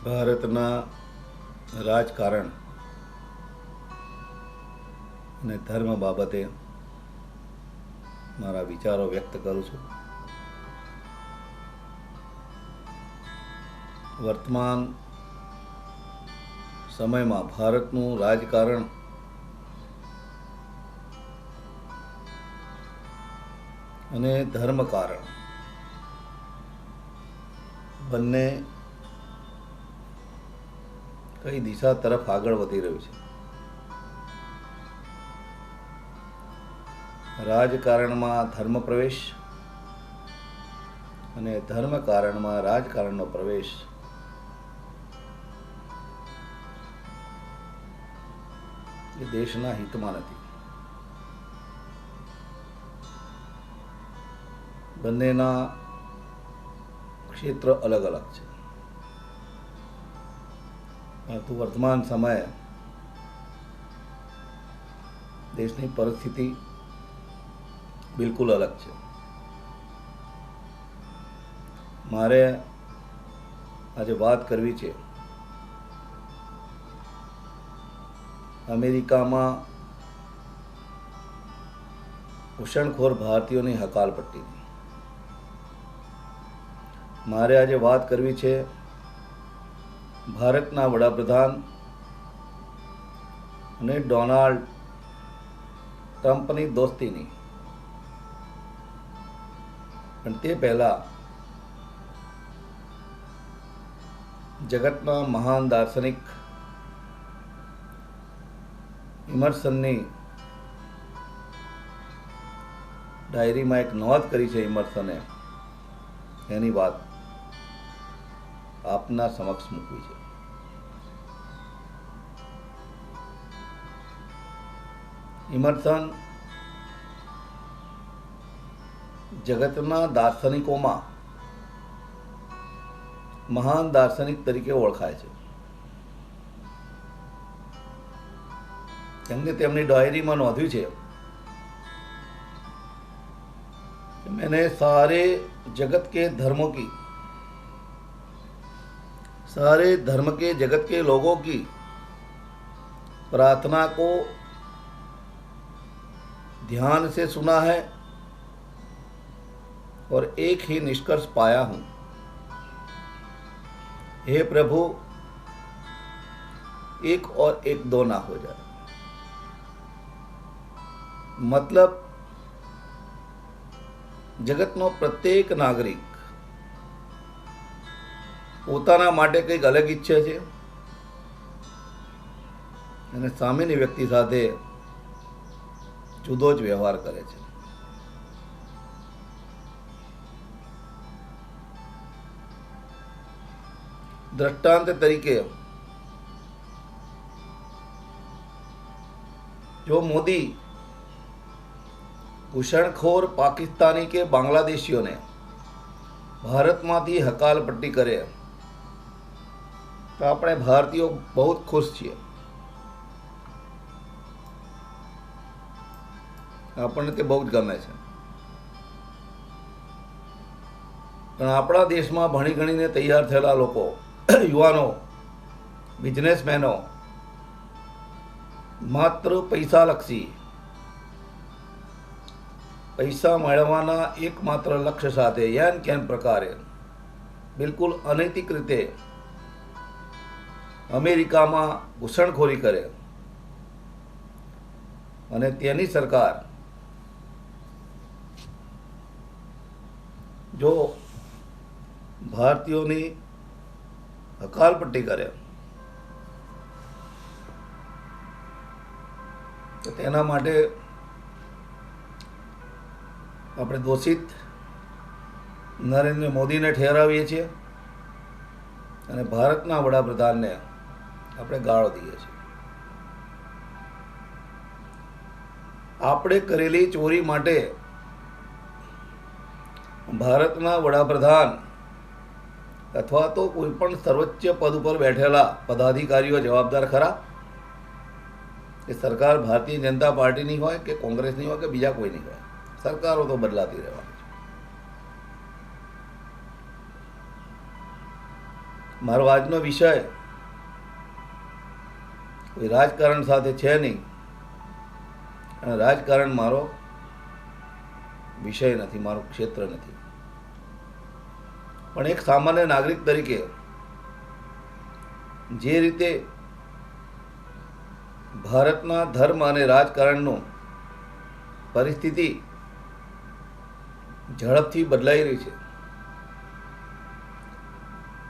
ભારતના રાજકારણ અને ધર્મ બાબતે મારા વિચારો વ્યક્ત કરું છું. વર્તમાન સમયમાં ભારતનું રાજકારણ અને ધર્મકારણ બંને કઈ દિશા તરફ આગળ વધી રહ્યું છે. રાજકારણમાં ધર્મ પ્રવેશ અને ધર્મકારણમાં રાજકારણનો પ્રવેશ એ દેશના હિતમાં નથી. બંનેના ક્ષેત્ર અલગ અલગ છે, પરંતુ વર્તમાન સમયે દેશની પરિસ્થિતિ બિલકુલ અલગ છે. મારે આજે વાત કરવી છે અમેરિકામાં ઘૂસણખોર ભારતીયોની હકાલપટ્ટીની. મારે આજે વાત કરવી છે ભારતના વડાપ્રધાન અને ડોનાલ્ડ ટ્રમ્પની દોસ્તીની. પણ તે પહેલાં જગતના મહાન દાર્શનિક ઇમર્સનની ડાયરીમાં એક નોંધ કરી છે. ઇમર્સને એની વાત આપના સમક્ષ મૂકવી છે. ઇમર્સન જગતના દાર્શનિકોમાં મહાન દાર્શનિક તરીકે ઓળખાય છે. તેમણે તેમની ડાયરીમાં નોંધ્યું છે कि मैंने सारे जगत के जगत के लोगों की प्रार्थना को ध्यान से सुना है और एक ही निष्कर्ष पाया हूं, हे प्रभु, एक और एक दो ना हो जाए. मतलब જગતનો પ્રત્યેક નાગરિક પોતાના માટે કંઈક અલગ ઈચ્છે છે અને સામેની વ્યક્તિ સાથે જુદો જ વ્યવહાર કરે છે. દ્રષ્ટાંત તરીકે જો મોદી ઘૂસણખોર પાકિસ્તાની કે બાંગ્લાદેશીઓને ભારતમાંથી હકાલપટ્ટી કરે તો આપણે ભારતીયો બહુ ખુશ છીએ. આપણને તે બહુ જ ગમે છે. પણ આપણા દેશમાં ભણી ગણીને તૈયાર થયેલા લોકો, યુવાનો, બિઝનેસમેનો માત્ર પૈસાલક્ષી, પૈસા મેળવવાના એકમાત્ર લક્ષ્ય સાથે યાન કેન પ્રકારે બિલકુલ અનૈતિક રીતે અમેરિકામાં ઘૂસણખોરી કરે અને તેની સરકાર જો ભારતીયોની હકાલપટ્ટી કરે તો તેના માટે આપણે દોષિત નરેન્દ્ર મોદીને ઠેરાવીએ છીએ અને ભારતના વડાપ્રધાનને આપણે ગાળો દઈએ છીએ. આપણે કરેલી ચોરી માટે ભારતના વડાપ્રધાન અથવા તો કોઈ પણ સર્વોચ્ચ પદ ઉપર બેઠેલા પદાધિકારીઓ જવાબદાર ખરા? એ સરકાર ભારતીય જનતા પાર્ટીની હોય કે કોંગ્રેસની હોય કે બીજા કોઈની હોય, સરકારો તો બદલાતી રહેવાની છે. મારો આજનો વિષય કોઈ રાજકારણ સાથે છે નહીં, અને રાજકારણ મારો વિષય નથી, મારું ક્ષેત્ર નથી. પણ એક સામાન્ય નાગરિક તરીકે જે રીતે ભારતના ધર્મ અને રાજકારણનું પરિસ્થિતિ ઝડપથી બદલાઈ રહી છે,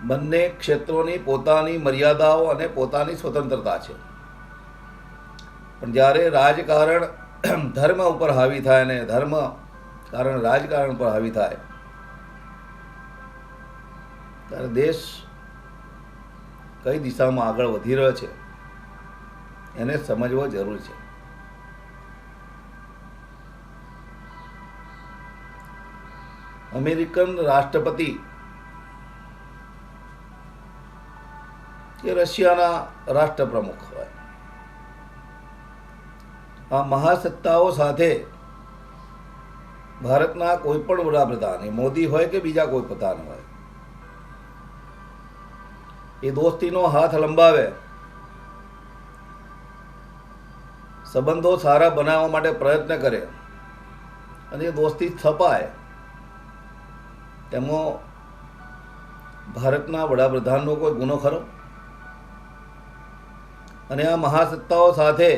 બંને ક્ષેત્રોની પોતાની મર્યાદાઓ અને પોતાની સ્વતંત્રતા છે. પણ જ્યારે રાજકારણ ધર્મ ઉપર હાવી થાય અને ધર્મ કારણ રાજકારણ પર હાવી થાય, ત્યારે દેશ કઈ દિશામાં આગળ વધી રહ્યો છે એને સમજવો જરૂરી છે. અમેરિકન રાષ્ટ્રપતિ કે રશિયાના રાષ્ટ્રપ્રમુખ હોય, આ મહાસત્તાઓ સાથે ભારતના કોઈ પણ વડાપ્રધાન, એ મોદી હોય કે બીજા કોઈ પ્રધાન હોય, એ દોસ્તીનો હાથ લંબાવે, સંબંધો સારા બનાવવા માટે પ્રયત્ન કરે અને એ દોસ્તી સ્થપાય, એમાં ભારતના વડાપ્રધાનનો કોઈ ગુનો ખરો? અને આ મહાસત્તાઓ સાથે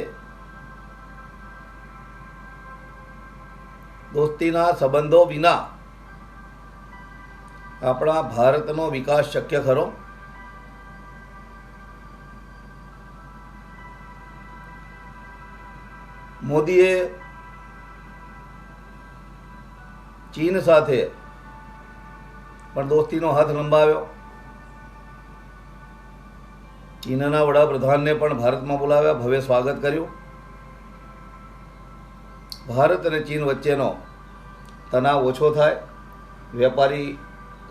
દોસ્તીના સંબંધો વિના આપણા ભારતનો વિકાસ શક્ય ખરો? મોદીએ ચીન સાથે પણ દોસ્તીનો હાથ લંબાવ્યો, ચીનના વડાપ્રધાનને પણ ભારતમાં બોલાવ્યા, ભવ્ય સ્વાગત કર્યું. ભારત અને ચીન વચ્ચેનો તણાવ ઓછો થાય, વેપારી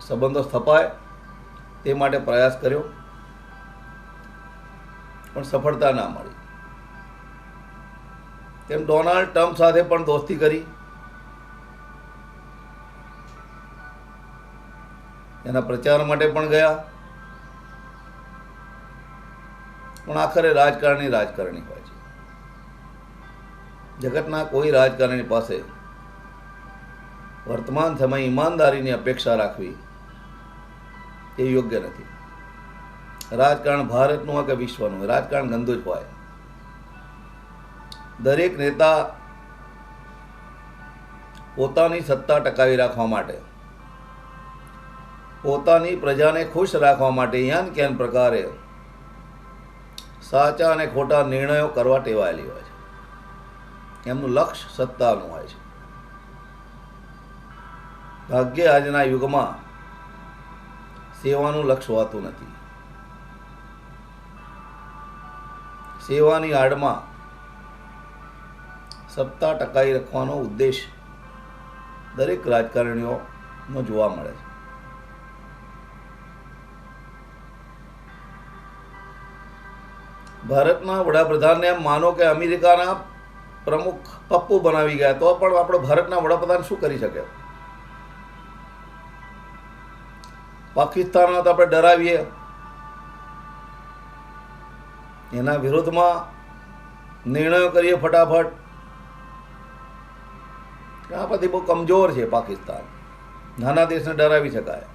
સંબંધો સ્થપાય તે માટે પ્રયાસ કર્યો, પણ સફળતા ના મળી. તેમ ડોનાલ્ડ ટ્રમ્પ સાથે પણ દોસ્તી કરી, એના પ્રચાર માટે પણ ગયા, પણ આખરે રાજકારણી હોય છે. જગતના કોઈ રાજકારણી પાસે વર્તમાન સમય ઈમાનદારીની અપેક્ષા રાખવી એ યોગ્ય નથી. રાજકારણ ભારતનું હોય કે વિશ્વનું હોય, રાજકારણ ગંદુ જ હોય. દરેક નેતા પોતાની સત્તા ટકાવી રાખવા માટે, પોતાની પ્રજાને ખુશ રાખવા માટે યાન કેન પ્રકારે સાચા અને ખોટા નિર્ણયો કરવા ટેવાયેલી હોય છે. એમનું લક્ષ્ય સત્તાનું હોય છે. ભાગ્યે આજના યુગમાં સેવાનું લક્ષ્ય હોતું નથી. સેવાની આડમાં સત્તા ટકાવી રાખવાનો ઉદ્દેશ દરેક રાજકારણીઓનો જોવા મળે છે. ભારતના વડાપ્રધાનને એમ માનો કે અમેરિકાના પ્રમુખ પપ્પુ બનાવી ગયા, તો પણ આપણો ભારતના વડાપ્રધાન શું કરી શકે? પાકિસ્તાનને તો આપણે ડરાવીએ, એના વિરોધમાં નિર્ણયો કરીએ ફટાફટ. આ પછી બહુ કમજોર છે પાકિસ્તાન, નાના દેશને ડરાવી શકાય.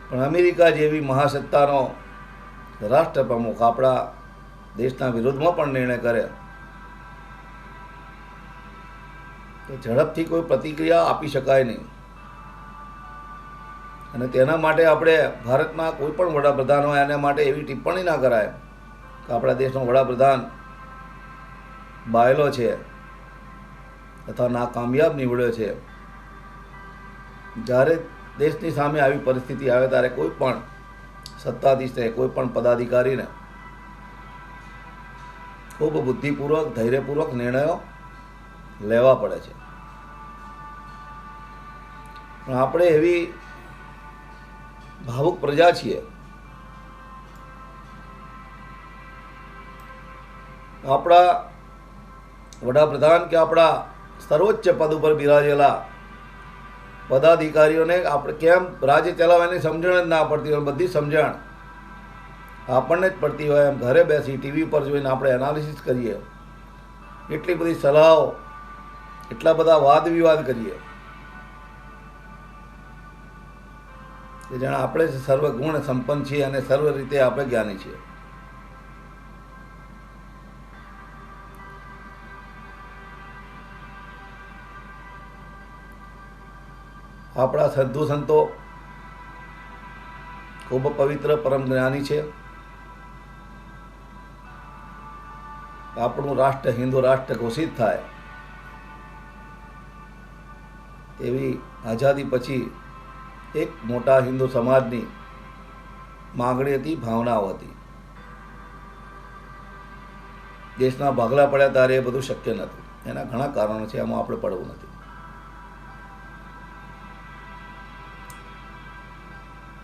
પણ અમેરિકા જેવી મહાસત્તાનો રાષ્ટ્રપ્રમુખ આપણા દેશના વિરોધમાં પણ નિર્ણય કરે તો ઝડપથી કોઈ પ્રતિક્રિયા આપી શકાય નહીં. અને તેના માટે આપણે ભારતના કોઈ પણ વડાપ્રધાન હોય એના માટે એવી ટિપ્પણી ના કરાય કે આપણા દેશનો વડાપ્રધાન બાયલો છે અથવા નાકામયાબ નીવડ્યો છે. જ્યારે દેશની સામે આવી પરિસ્થિતિ આવે ત્યારે કોઈ પણ સત્તાધીશને, કોઈ પણ પદાધિકારીને ખૂબ બુદ્ધિપૂર્વક, ધૈર્યપૂર્વક નિર્ણયો લેવા પડે છે. પણ આપણે એવી ભાવુક પ્રજા છીએ, આપણા વડાપ્રધાન કે આપણા સર્વોચ્ચ પદ ઉપર બિરાજેલા પદાધિકારીઓને આપણે કેમ રાજ્ય ચલાવવાની સમજણ જ ના પડતી હોય, બધી સમજણ આપણને જ પડતી હોય એમ ઘરે બેસી ટીવી પર જોઈને આપણે એનાલિસિસ કરીએ, એટલી બધી સલાહો, એટલા બધા વાદ વિવાદ કરીએ કે જાણે આપણે જ સર્વગુણ સંપન્ન છીએ અને સર્વ રીતે આપણે જ્ઞાની છીએ. આપણા સાધુ સંતો ખૂબ પવિત્ર પરમ જ્ઞાની છે. આપણું રાષ્ટ્ર હિન્દુ રાષ્ટ્ર ઘોષિત થાય એવી આઝાદી પછી એક મોટા હિન્દુ સમાજની માગણી હતી, ભાવનાઓ હતી. દેશના ભાગલા પડ્યા ત્યારે એ બધું શક્ય નહોતું. એના ઘણા કારણો છે, એમાં આપણે પડવું નથી.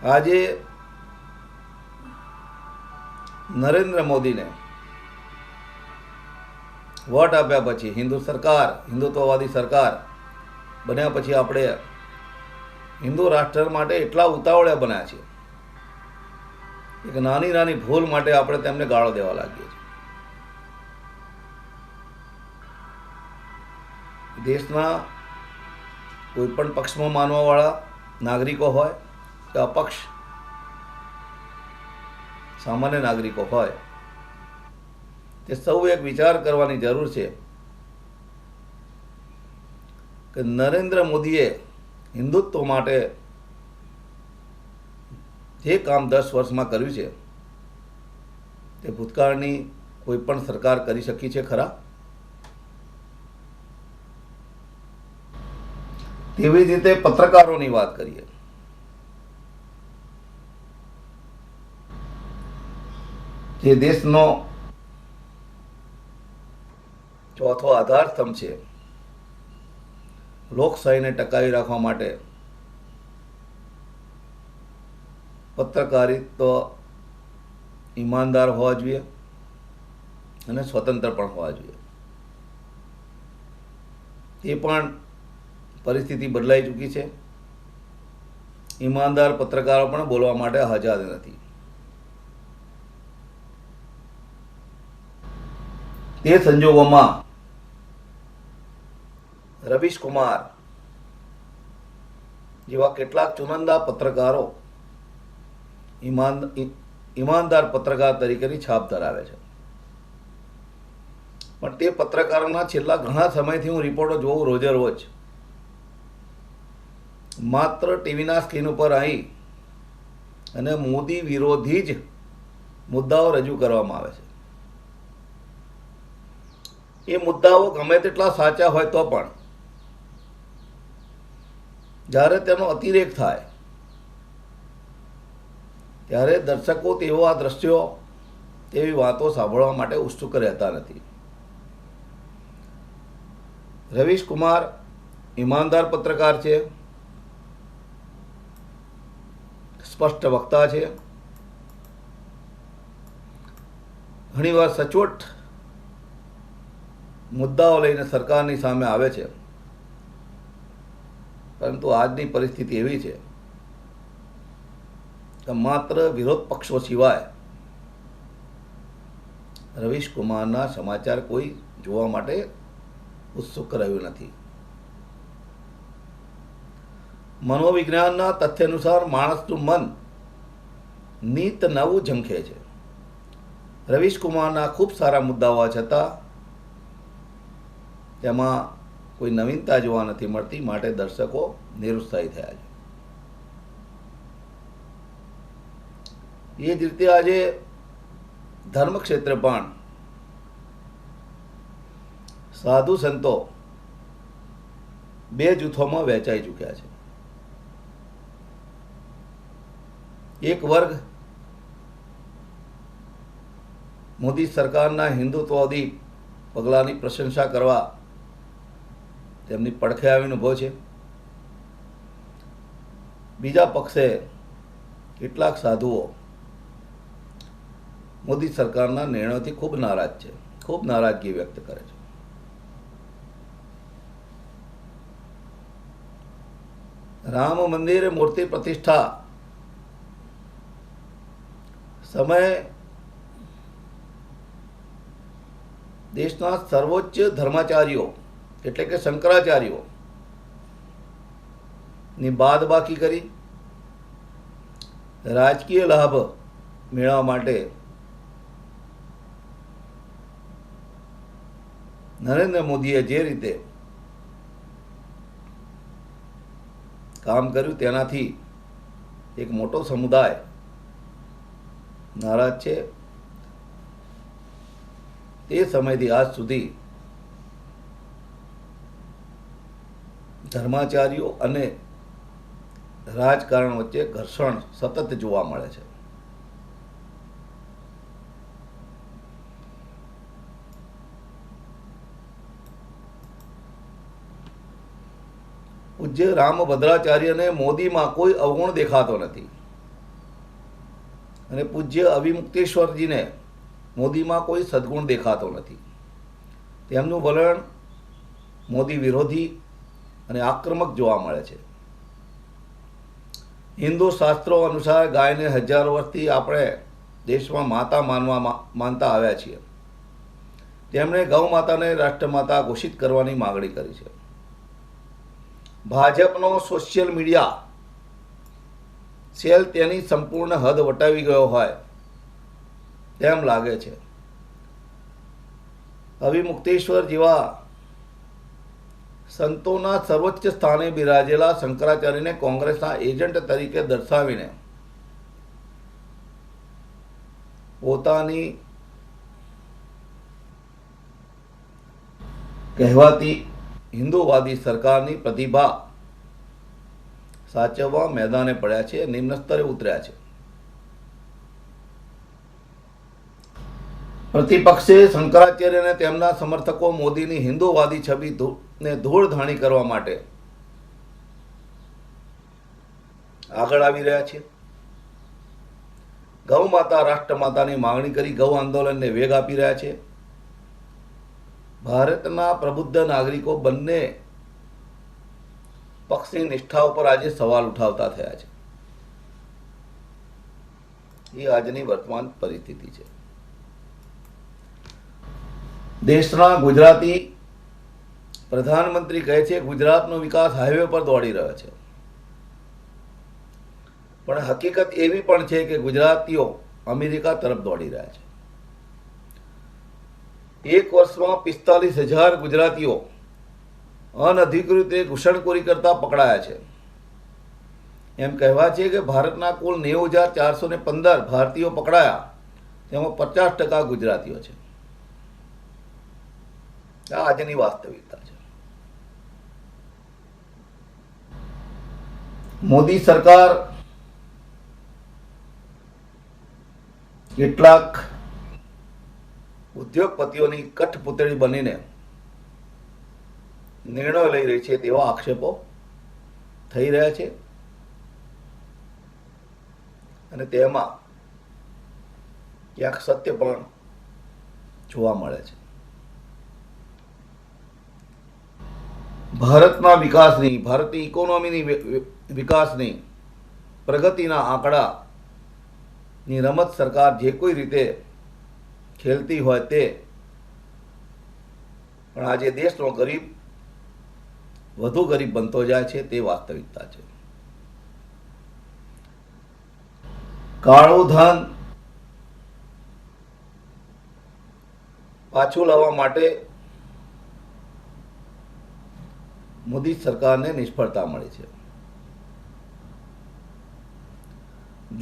આજે નરેન્દ્ર મોદીને વોટ આપ્યા પછી હિન્દુ સરકાર, હિન્દુત્વવાદી સરકાર બન્યા પછી આપણે હિન્દુ રાષ્ટ્ર માટે એટલા ઉતાવળિયા બન્યા છે. એક નાની નાની ભૂલ માટે આપણે તેમને ગાળો દેવા લાગીએ છીએ. દેશના કોઈ પણ પક્ષમાં માનવાવાળા નાગરિકો હોય કે અપક્ષ સામાન્ય નાગરિકો હોય, તે સૌ એક વિચાર કરવાની જરૂર છે કે નરેન્દ્ર મોદીએ હિન્દુત્વ માટે જે કામ 10 વર્ષમાં કર્યું છે તે ભૂતકાળની કોઈ પણ સરકાર કરી શકી છે ખરા? તેવી જ રીતે પત્રકારોની વાત કરીએ. જે દેશનો ચોથો આધાર સ્તંભ છે, લોકશાહીને ટકાવી રાખવા માટે પત્રકારિત્વ ઈમાનદાર હોવા જોઈએ અને સ્વતંત્ર પણ હોવા જોઈએ. એ પણ પરિસ્થિતિ બદલાઈ ચૂકી છે. ઈમાનદાર પત્રકારો પણ બોલવા માટે આઝાદ નથી. તે સંજોગોમાં રવીશ કુમાર જેવા કેટલાક ચુનંદા પત્રકારો ઈમાનદાર પત્રકાર તરીકેની છાપ ધરાવે છે. પણ તે પત્રકારોના છેલ્લા ઘણા સમયથી હું રિપોર્ટો જોઉં રોજે રોજ, માત્ર ટીવીના સ્ક્રીન ઉપર આવી અને મોદી વિરોધી જ મુદ્દાઓ રજૂ કરવામાં આવે છે. એ મુદ્દાઓ ગમે તેટલા સાચા હોય તો પણ જ્યારે તેનો અતિરેક થાય ત્યારે દર્શકો તેવા દ્રશ્યો, તેવી વાતો સાંભળવા માટે ઉત્સુક રહેતા નથી. રવીશ કુમાર ઈમાનદાર પત્રકાર છે, સ્પષ્ટ વક્તા છે, ઘણીવાર સચોટ મુદ્દાઓ લઈને સરકારની સામે આવે છે. પરંતુ આજની પરિસ્થિતિ એવી છે કે માત્ર વિરોધ પક્ષો સિવાય રવીશ કુમારના સમાચાર કોઈ જોવા માટે ઉત્સુક રહ્યું નથી. મનોવિજ્ઞાનના તથ્ય અનુસાર માણસનું મન નીત નવું ઝંખે છે. રવીશ કુમારના ખૂબ સારા મુદ્દાઓ હોવા છતાં તેમાં કોઈ નવીનતા જોવા નથી મળતી, માટે દર્શકો નિરુત્સાહી થયા છે. એ જ રીતે આજે ધર્મ ક્ષેત્રે પણ સાધુ સંતો બે જૂથોમાં વહેંચાઈ ચૂક્યા છે. એક વર્ગ મોદી સરકારના હિન્દુત્વવાદી પગલાંની પ્રશંસા કરવા તેમની પડખે આવીને ઊભો છે. બીજા પક્ષે કેટલાક સાધુઓ મોદી સરકારના નિર્ણયોથી ખૂબ નારાજ છે, ખૂબ નારાજગી વ્યક્ત કરે છે. રામ મંદિર મૂર્તિ પ્રતિષ્ઠા સમયે દેશના સર્વોચ્ચ ધર્માચાર્યો એટલે કે શંકરાચાર્યો ની બાદબાકી કરી રાજકીય લાભ મેળવવા માટે નરેન્દ્ર મોદીએ જે રીતે કામ કર્યું તેનાથી એક મોટો સમુદાય નારાજ છે. તે સમયથી આજ સુધી ધર્માચાર્યો અને રાજકારણ વચ્ચે ઘર્ષણ સતત જોવા મળે છે. પૂજ્ય રામભદ્રાચાર્યને મોદીમાં કોઈ અવગુણ દેખાતો નથી અને પૂજ્ય અવિમુક્તેશ્વરજીને મોદીમાં કોઈ સદગુણ દેખાતો નથી. તેમનું વલણ મોદી વિરોધી અને આક્રમક જોવા મળે છે. હિન્દુ શાસ્ત્રો અનુસાર ગાયને હજારો વર્ષથી આપણે દેશમાં માતા માનતા આવ્યા છીએ. તેમણે ગૌ માતાને રાષ્ટ્રમાતા ઘોષિત કરવાની માગણી કરી છે. ભાજપનો સોશિયલ મીડિયા સેલ તેની સંપૂર્ણ હદ વટાવી ગયો હોય તેમ લાગે છે. અવિમુક્તેશ્વર જેવા સંતોના સર્વોચ્ચ સ્થાને બિરાજેલા શંકરાચાર્યને કોંગ્રેસના એજન્ટ તરીકે દર્શાવીને પોતાની કહેવાતી હિન્દુવાદી સરકારની પ્રતિભા સાચવવા મેદાને પડ્યા છે, નિમ્ન સ્તરે ઉતર્યા છે. પ્રતિપક્ષે શંકરાચાર્ય અને તેમના સમર્થકો મોદીની હિન્દુવાદી છબીને ધૂળધાણી કરવા માટે આગળ આવી રહ્યા છે. ગૌ માતા રાષ્ટ્રમાતાની માંગણી કરી ગૌ આંદોલનને વેગ આપી રહ્યા છે. ભારતના પ્રબુદ્ધ નાગરિકો બંને પક્ષની નિષ્ઠા ઉપર આજે સવાલ ઉઠાવતા થયા છે. એ આજની વર્તમાન પરિસ્થિતિ છે. દેશના ગુજરાતી પ્રધાનમંત્રી કહે છે ગુજરાતનો વિકાસ હાઈવે પર દોડી રહ્યો છે, પણ હકીકત એવી પણ છે કે ગુજરાતીઓ અમેરિકા તરફ દોડી રહ્યા છે. એક વર્ષમાં 45,000 ગુજરાતીઓ અનધિકૃત રીતે ઘૂસણખોરી કરતા પકડાયા છે. એમ કહેવાય છે કે ભારતના કુલ 90,415 ભારતીયો પકડાયા, તેમાં 50% ગુજરાતીઓ છે. આ આજની વાસ્તવિકતા છે. મોદી સરકાર કેટલાક ઉદ્યોગપતિઓની કઠપૂતળી બનીને નિર્ણય લઈ રહી છે તેવા આક્ષેપો થઈ રહ્યા છે અને તેમાં ક્યાંક સત્ય પણ જોવા મળે છે. ભારતના વિકાસની, ભારતની ઇકોનોમીની વિકાસની, પ્રગતિના આંકડાની રમત સરકાર જે કોઈ રીતે ખેલતી હોય તે પણ આજે દેશનો ગરીબ વધુ ગરીબ બનતો જાય છે તે વાસ્તવિકતા છે. કાળું ધન પાછું લાવવા માટે મોદી સરકારને નિષ્ફળતા મળી છે.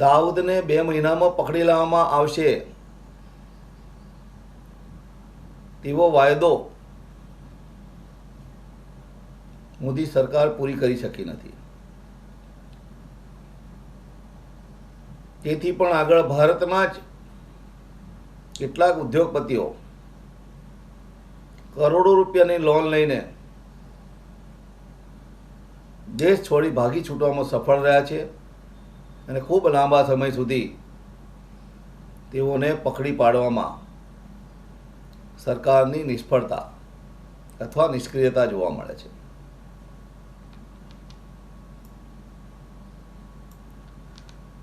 દાઉદને 2 મહિનામાં પકડી લેવામાં આવશે તેવો વાયદો મોદી સરકાર પૂરી કરી શકી નથી. તેથી પણ આગળ ભારતના જ કેટલાક ઉદ્યોગપતિઓ કરોડો રૂપિયાની લોન લઈને દેશ છોડી ભાગી છૂટવામાં સફળ રહ્યા છે અને ખૂબ લાંબા સમય સુધી તેઓને પકડી પાડવામાં સરકારની નિષ્ફળતા અથવા નિષ્ક્રિયતા જોવા મળે છે.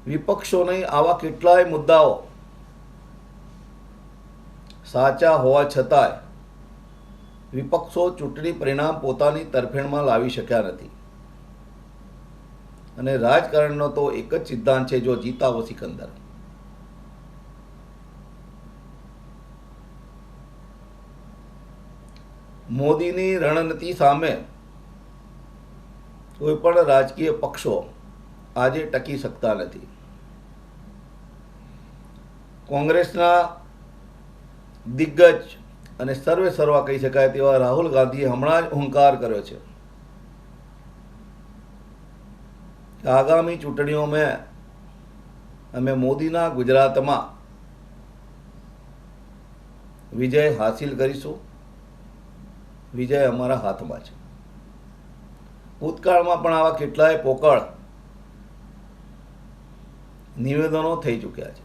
વિપક્ષોની આવા કેટલાય મુદ્દાઓ સાચા હોવા છતાંય વિપક્ષો ચૂંટણી પરિણામ પોતાની તરફેણમાં લાવી શક્યા નથી. અને રાજકારણનો તો એક જ સિદ્ધાંત છે, જો જીતાવો સિકંદર. મોદીની રણનીતિ સામે કોઈ પણ રાજકીય પક્ષો આજે ટકી શકતા નથી. કોંગ્રેસના દિગ્ગજ અને સર્વે સર્વા કહી શકાય તેવા રાહુલ ગાંધીએ હમણાં જ હુંકાર કર્યો છે કે આગામી ચૂંટણીઓમાં અમે મોદીના ગુજરાતમાં વિજય હાસિલ કરીશું. વિજય અમારા હાથમાં છે. ભૂતકાળમાં પણ આવા કેટલાય પોકળ નિવેદનો થઈ ચૂક્યા છે.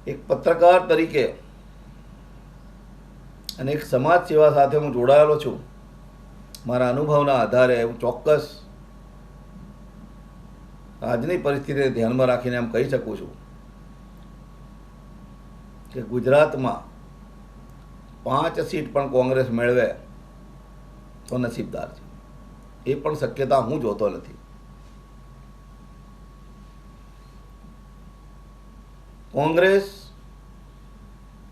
એક પત્રકાર તરીકે અને એક સમાજ સેવા સાથે હું જોડાયેલો છું. મારા અનુભવના આધારે હું ચોક્કસ આજની પરિસ્થિતિને ધ્યાનમાં રાખીને એમ કહી શકું છું કે ગુજરાતમાં 5 સીટ પણ કોંગ્રેસ મેળવે તો નસીબદાર છે. એ પણ શક્યતા હું જોતો નથી. કોંગ્રેસ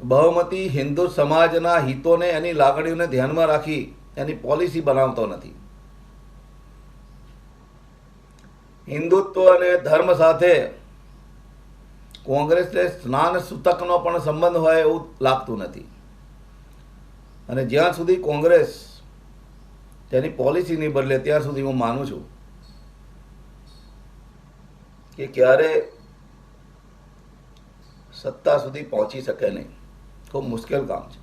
બહુમતી હિન્દુ સમાજના હિતોને, એની લાગણીઓને ધ્યાનમાં રાખી એની પોલિસી બનાવતો નથી. હિન્દુત્વ અને ધર્મ સાથે કોંગ્રેસને સ્નાન સૂતકનો પણ સંબંધ હોય એવું લાગતું નથી. અને જ્યાં સુધી કોંગ્રેસ તેની પોલિસી નહીં બદલે ત્યાં સુધી હું માનું છું કે ક્યારે સત્તા સુધી પહોંચી શકે નહીં. ખૂબ મુશ્કેલ કામ છે.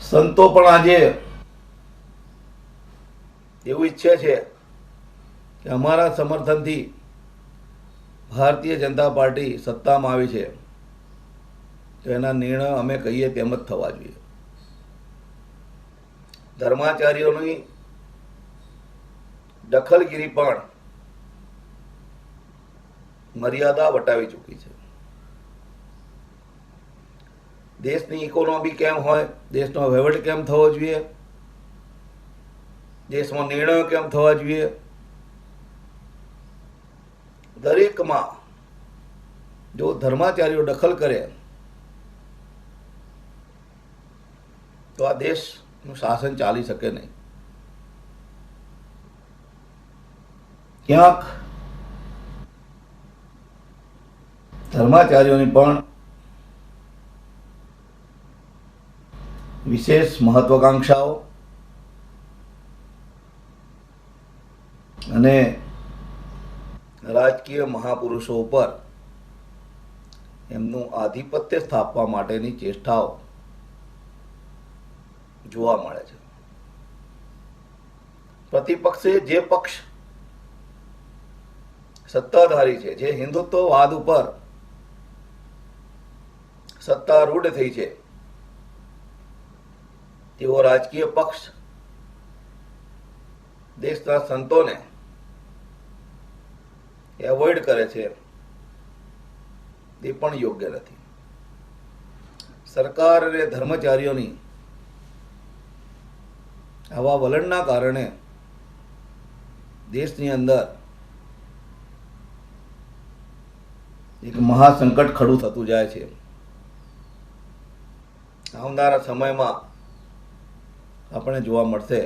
સંતો પણ આજે એવું ઈચ્છે છે કે અમારા સમર્થનથી ભારતીય જનતા પાર્ટી સત્તામાં આવી છે તો એના નિર્ણય અમે કહીએ તેમ જ થવા જોઈએ. ધર્માચાર્યોની દખલગીરી પણ મર્યાદા વટાવી ચૂકી છે. દેશની ઇકોનોમી કેમ હોય, દેશનો વહીવટ કેમ થવો જોઈએ, દેશમાં નિર્ણયો કેમ થવા જોઈએ, દરેકમાં જો ધર્માચાર્યો દખલ કરે તો આ દેશનું શાસન ચાલી શકે નહીં. ક્યાંક ધર્માચાર્યોની પણ વિશેષ મહત્વાકાંક્ષાઓ અને રાજકીય મહાપુરુષો ઉપર એમનું આધિપત્ય સ્થાપવા માટેની ચેષ્ટાઓ જોવા મળે છે. પ્રતિપક્ષે જે પક્ષ સત્તાધારી છે, જે હિન્દુત્વવાદ ઉપર સત્તારૂઢ થઈ છે, તેવો રાજકીય પક્ષ દેશના સંતોને એવોઇડ કરે છે એ પણ યોગ્ય નથી. સરકાર અને ધર્મચારીઓની આવા વલણના કારણે દેશની અંદર એક મહાસંકટ ખડું થતું જાય છે. આવનારા સમયમાં આપણે જોવા મળશે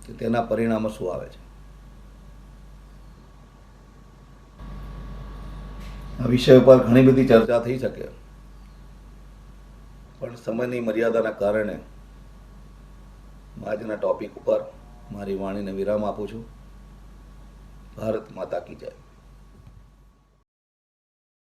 કે તેના પરિણામો શું આવે છે. આ વિષય ઉપર ઘણી બધી ચર્ચા થઈ શકે, પણ સમયની મર્યાદાના કારણે આજના ટોપિક ઉપર મારી વાણીને વિરામ આપું છું. ભારત માતા કી જય.